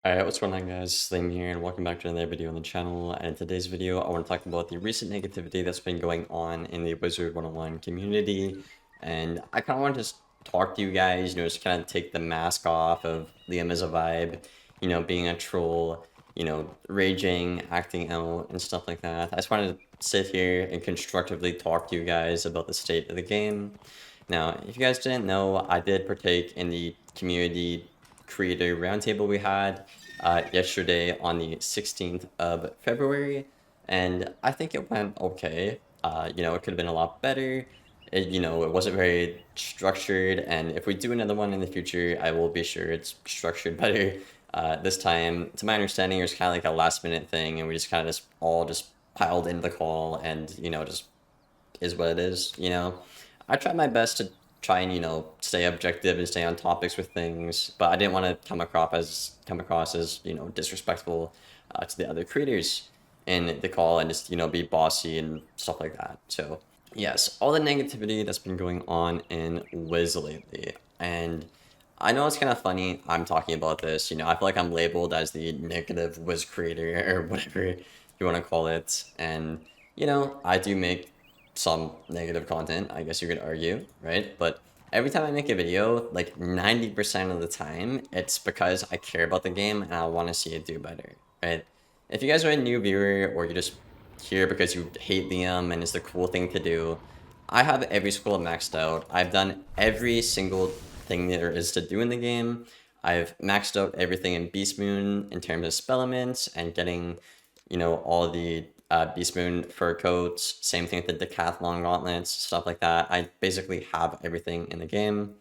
Alright, what's going on guys? Slim here and welcome back to another video on the channel. And in today's video, I want to talk about the recent negativity that's been going on in the Wizard101 community. And I kind of want to just talk to you guys, just kind of take the mask off of Liam as a vibe, being a troll, raging, acting out, and stuff like that. I just wanted to sit here and constructively talk to you guys about the state of the game. Now, if you guys didn't know, I did partake in the community creator roundtable we had yesterday on the 16th of February, and I think it went okay. It could have been a lot better. It wasn't very structured, and if we do another one in the future, I will be sure it's structured better. This time, to my understanding, it was kind of like a last minute thing, and we just kind of just all just piled into the call, and just is what it is. I tried my best to try and stay objective and stay on topics with things, but I didn't want to come across as disrespectful to the other creators in the call and just be bossy and stuff like that. So yes, all the negativity that's been going on in Wiz lately, and I know it's kind of funny I'm talking about this. I feel like I'm labeled as the negative Wiz creator or whatever you want to call it, and I do make some negative content, I guess you could argue, right? But every time I make a video, like 90% of the time, it's because I care about the game and I want to see it do better, right? If you guys are a new viewer or you just here because you hate Liam and it's the cool thing to do, I have every skill maxed out. I've done every single thing there is to do in the game. I've maxed out everything in Beast Moon in terms of spell elements and getting, all the Beast Moon fur coats, same thing with the Decathlon gauntlets, stuff like that. I basically have everything in the game.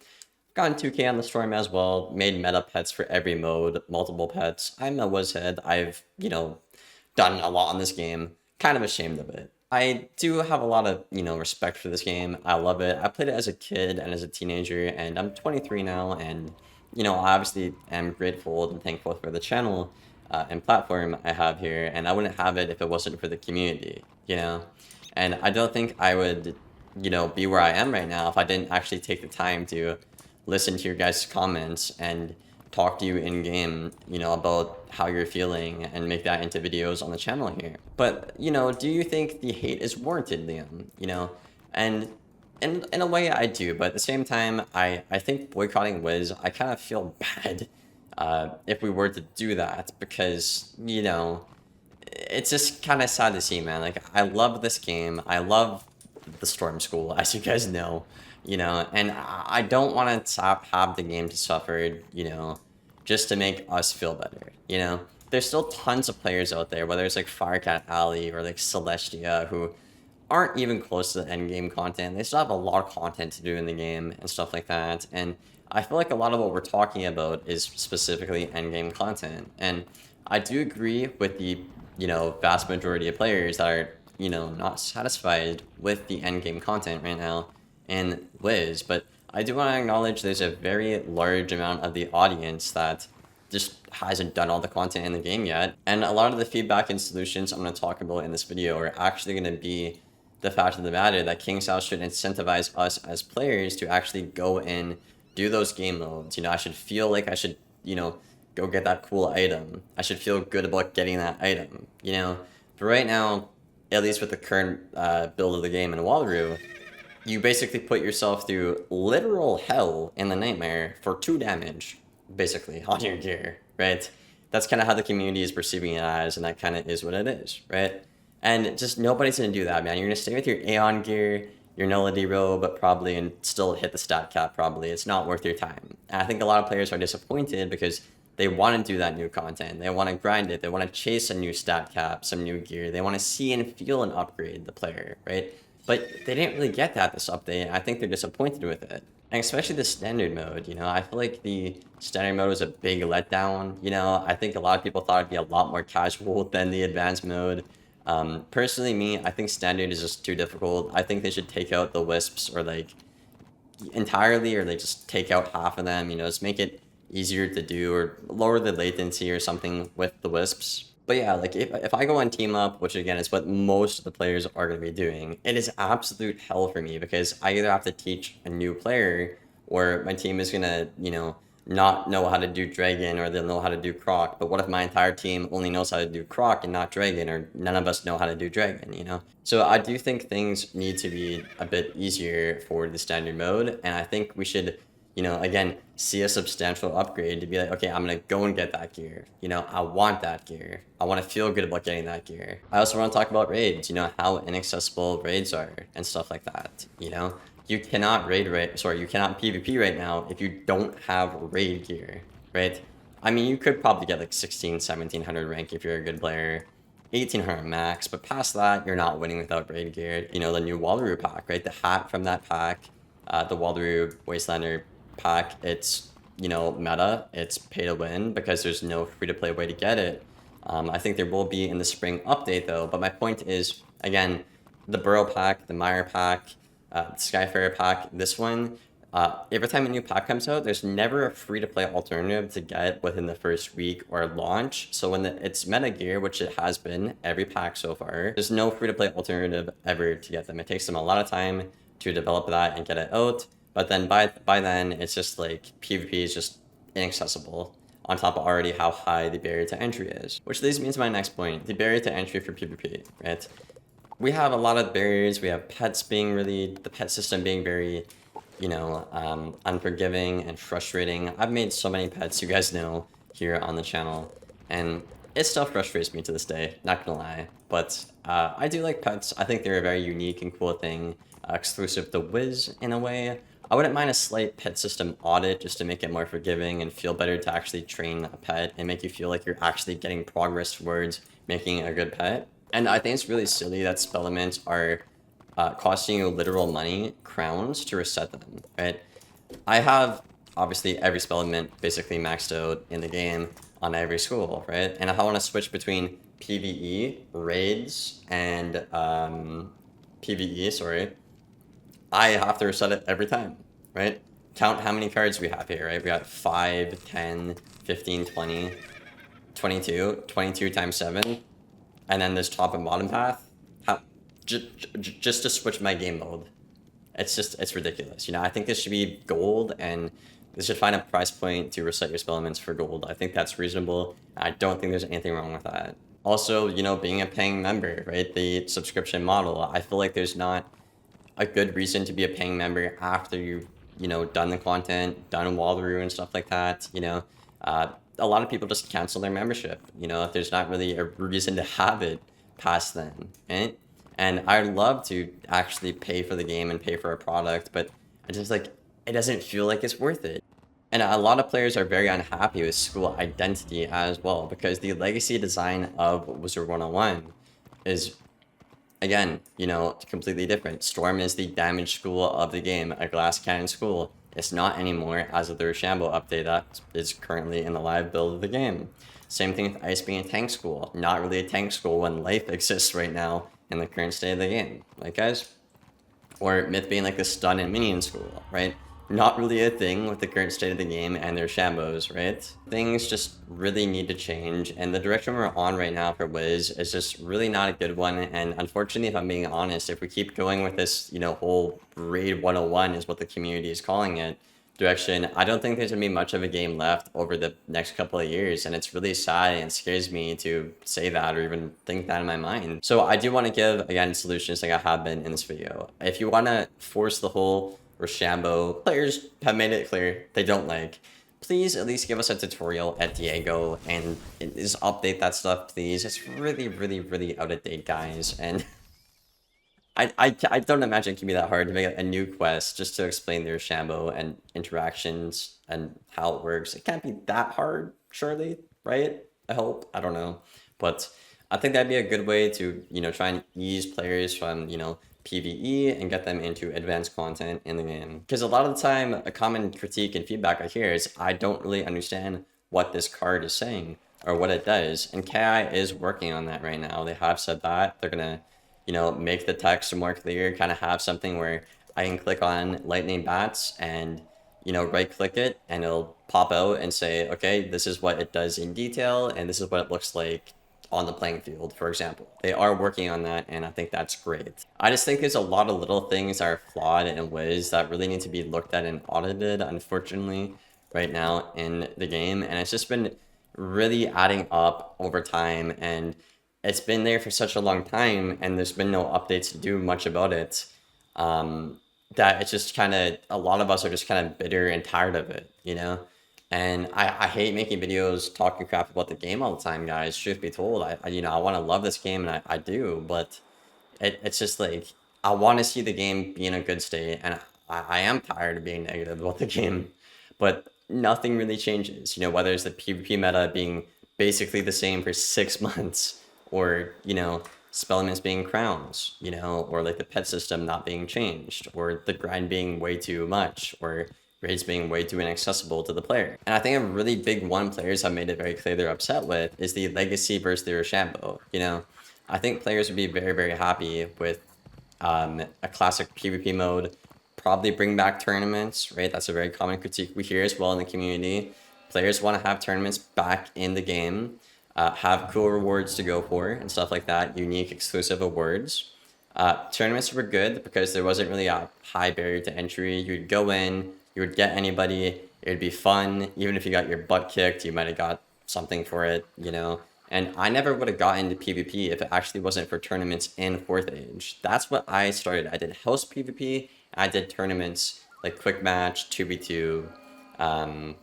Gotten 2k on the storm as well, made meta pets for every mode, multiple pets. I'm a Wizhead. I've, done a lot on this game. Kind of ashamed of it. I do have a lot of, respect for this game. I love it. I played it as a kid and as a teenager, and I'm 23 now, and, I obviously am grateful and thankful for the channel and platform I have here, and I wouldn't have it if it wasn't for the community. And I don't think I would, be where I am right now if I didn't actually take the time to listen to your guys' comments and talk to you in game, about how you're feeling and make that into videos on the channel here. But, do you think the hate is warranted, Liam? And in a way I do, but at the same time, I think boycotting Wiz, I kind of feel bad if we were to do that because, it's just kind of sad to see, man. Like, I love this game. I love the Storm School, as you guys know, and I don't want to have the game to suffer, just to make us feel better. There's still tons of players out there, whether it's like Firecat Alley or like Celestia, who aren't even close to the end game content. They still have a lot of content to do in the game and stuff like that. And I feel like a lot of what we're talking about is specifically end game content. And I do agree with the, vast majority of players that are, not satisfied with the end game content right now in Wiz. But I do want to acknowledge there's a very large amount of the audience that just hasn't done all the content in the game yet. And a lot of the feedback and solutions I'm going to talk about in this video are actually going to be the fact of the matter that KingSouth should incentivize us as players to actually go in, do those game modes. I should feel like I should, go get that cool item. I should feel good about getting that item. But right now, at least with the current build of the game in Walroo, you basically put yourself through literal hell in the nightmare for 2 damage, basically, on your gear, right? That's kind of how the community is perceiving it as, and that kind of is what it is, right? And just nobody's going to do that, man. You're going to stay with your Aeon gear, your Nullity robe, probably, and still hit the stat cap, probably. It's not worth your time. And I think a lot of players are disappointed because they want to do that new content. They want to grind it. They want to chase a new stat cap, some new gear. They want to see and feel and upgrade the player, right? But they didn't really get that this update. I think they're disappointed with it. And especially the standard mode, I feel like the standard mode was a big letdown. I think a lot of people thought it'd be a lot more casual than the advanced mode. Personally, I think standard is just too difficult. I think they should take out the wisps or like entirely, or they just take out half of them, just make it easier to do or lower the latency or something with the wisps. But yeah, like if I go on team up, which again is what most of the players are going to be doing, it is absolute hell for me because I either have to teach a new player or my team is going to, not know how to do Dragon, or they'll know how to do Croc. But what if my entire team only knows how to do Croc and not Dragon, or none of us know how to do Dragon, you know? So I do think things need to be a bit easier for the standard mode, and I think we should, you know, again, see a substantial upgrade to be like, okay, I'm gonna go and get that gear. You know, I want that gear. I want to feel good about getting that gear. I also want to talk about raids, you know, how inaccessible raids are and stuff like that, you know? You cannot you cannot PvP right now if you don't have raid gear, right? I mean, you could probably get like 1700 rank if you're a good player, 1800 max, but past that, you're not winning without raid gear. You know, the new Wallaroo pack, right? The hat from that pack, the Wallaroo Wastelander pack, it's, you know, meta, it's pay to win because there's no free-to-play way to get it. I think there will be in the spring update though, but my point is, again, the Burrow pack, the Mire pack, Skyfarer pack, this one, every time a new pack comes out, there's never a free-to-play alternative to get within the first week or launch. So when it's meta gear, which it has been every pack so far, there's no free-to-play alternative ever to get them. It takes them a lot of time to develop that and get it out. But then by then, it's just like PvP is just inaccessible, on top of already how high the barrier to entry is. Which leads me to my next point, the barrier to entry for PvP, right? We have a lot of barriers. We have pets being really, the pet system being very, you know, unforgiving and frustrating. I've made so many pets, you guys know, here on the channel, and it still frustrates me to this day, not gonna lie. But I do like pets. I think they're a very unique and cool thing, exclusive to Wiz in a way. I wouldn't mind a slight pet system audit just to make it more forgiving and feel better to actually train a pet and make you feel like you're actually getting progress towards making a good pet. And I think it's really silly that spellements are costing you literal money, crowns, to reset them, right? I have, obviously, every spellement basically maxed out in the game on every school, right? And if I want to switch between PvE, raids, and PvE, sorry, I have to reset it every time, right? Count how many cards we have here, right? We got 5, 10, 15, 20, 22, 22 times 7. And then this top and bottom path, just to switch my game mode. It's ridiculous. You know, I think this should be gold, and this should find a price point to reset your spellements for gold. I think that's reasonable. I don't think there's anything wrong with that. Also, you know, being a paying member, right? The subscription model. I feel like there's not a good reason to be a paying member after you've, you know, done the content, done Wallaroo and stuff like that, you know. A lot of people just cancel their membership, you know, if there's not really a reason to have it past then, right? And I'd love to actually pay for the game and pay for a product, but I just like, it doesn't feel like it's worth it. And a lot of players are very unhappy with school identity as well, because the legacy design of Wizard101 is, again, you know, completely different. Storm is the damage school of the game, a glass cannon school. It's not anymore as of the Shambo update that is currently in the live build of the game. Same thing with Ice being a tank school. Not really a tank school when life exists right now in the current state of the game. Right, guys? Or Myth being like the stun and minion school, right? Not really a thing with the current state of the game and their Shambos, right? Things just really need to change, and the direction we're on right now for Wiz is just really not a good one. And unfortunately, if I'm being honest, if we keep going with this, you know, whole Raid 101 is what the community is calling it, direction, I don't think there's gonna be much of a game left over the next couple of years, and it's really sad and it scares me to say that or even think that in my mind. So I do want to give, again, solutions like I have been in this video. If you want to force the whole Shambo, players have made it clear they don't like, please at least give us a tutorial at Diego and just update that stuff, please. It's really, really, really out of date, guys, and I don't imagine it can be that hard to make a new quest just to explain their Shambo and interactions and how it works. It can't be that hard, surely, right? I hope. I don't know. But I think that'd be a good way to, you know, try and ease players from, you know, PvE and get them into advanced content in the game. Because a lot of the time, a common critique and feedback I hear is I don't really understand what this card is saying or what it does. And KI is working on that right now. They have said that. They're going to, you know, make the text more clear, kind of have something where I can click on lightning bats and, you know, right click it and it'll pop out and say, okay, this is what it does in detail and this is what it looks like on the playing field, for example. They are working on that, and I think that's great. I just think there's a lot of little things that are flawed in Wiz that really need to be looked at and audited, unfortunately. right now in the game, and it's just been really adding up over time, and it's been there for such a long time, and there's been no updates to do much about it. That it's just kind of, a lot of us are just kind of bitter and tired of it, you know? And I hate making videos talking crap about the game all the time, guys. Truth be told, I want to love this game, and I do, but it's just like, I want to see the game be in a good state, and I am tired of being negative about the game, but nothing really changes. You know, whether it's the PvP meta being basically the same for 6 months, or, you know, spell being crowns, you know, or like the pet system not being changed, or the grind being way too much, or raids being way too inaccessible to the player. And I think a really big one players have made it very clear they're upset with is the legacy versus the Shambo. You know, I think players would be very, very happy with a classic PvP mode. Probably bring back tournaments, right? That's a very common critique we hear as well in the community. Players want to have tournaments back in the game, have cool rewards to go for and stuff like that, unique exclusive awards. Tournaments were good because there wasn't really a high barrier to entry. You'd go in, you would get anybody, it would be fun. Even if you got your butt kicked, you might have got something for it, you know? And I never would have gotten into PvP if it actually wasn't for tournaments in 4th Age. That's what I started. I did house PvP, I did tournaments like Quick Match, 2v2,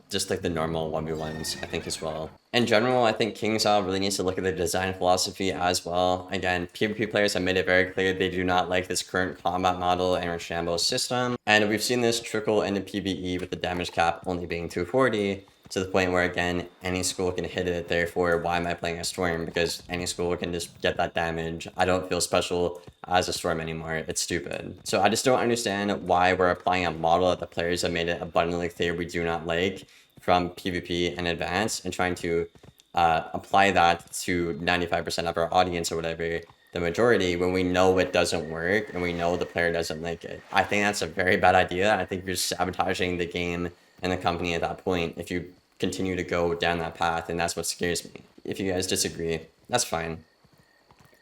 just like the normal 1v1s, I think, as well. In general, I think KingsIsle really needs to look at the design philosophy as well. Again, PvP players have made it very clear they do not like this current combat model and Shambo system. And we've seen this trickle into PvE with the damage cap only being 240, to the point where, again, any school can hit it. Therefore, why am I playing a Storm? Because any school can just get that damage. I don't feel special as a Storm anymore. It's stupid. So I just don't understand why we're applying a model that the players have made it abundantly clear we do not like from PvP and Advanced, and trying to apply that to 95% of our audience or whatever, the majority, when we know it doesn't work and we know the player doesn't like it. I think that's a very bad idea. I think you're sabotaging the game and the company at that point if you continue to go down that path, and that's what scares me. If you guys disagree, that's fine.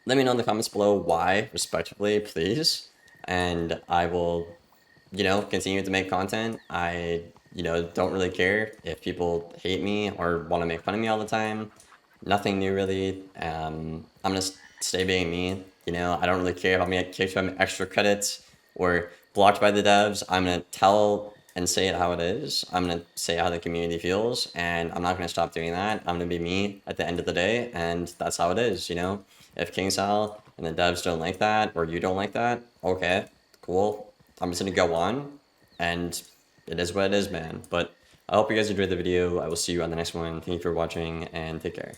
Let me know in the comments below why, respectively, please, and I will, you know, continue to make content. I, you know, don't really care if people hate me or want to make fun of me all the time. Nothing new, really. I'm gonna stay being me. You know, I don't really care if I'm gonna get kicked from extra credits or blocked by the devs. I'm gonna tell and say it how it is. I'm gonna say how the community feels, and I'm not gonna stop doing that. I'm gonna be me at the end of the day, and that's how it is, you know? If KingsIsle and the devs don't like that, or you don't like that, okay, cool. I'm just gonna go on, and it is what it is, man. But I hope you guys enjoyed the video. I will see you on the next one. Thank you for watching, and take care.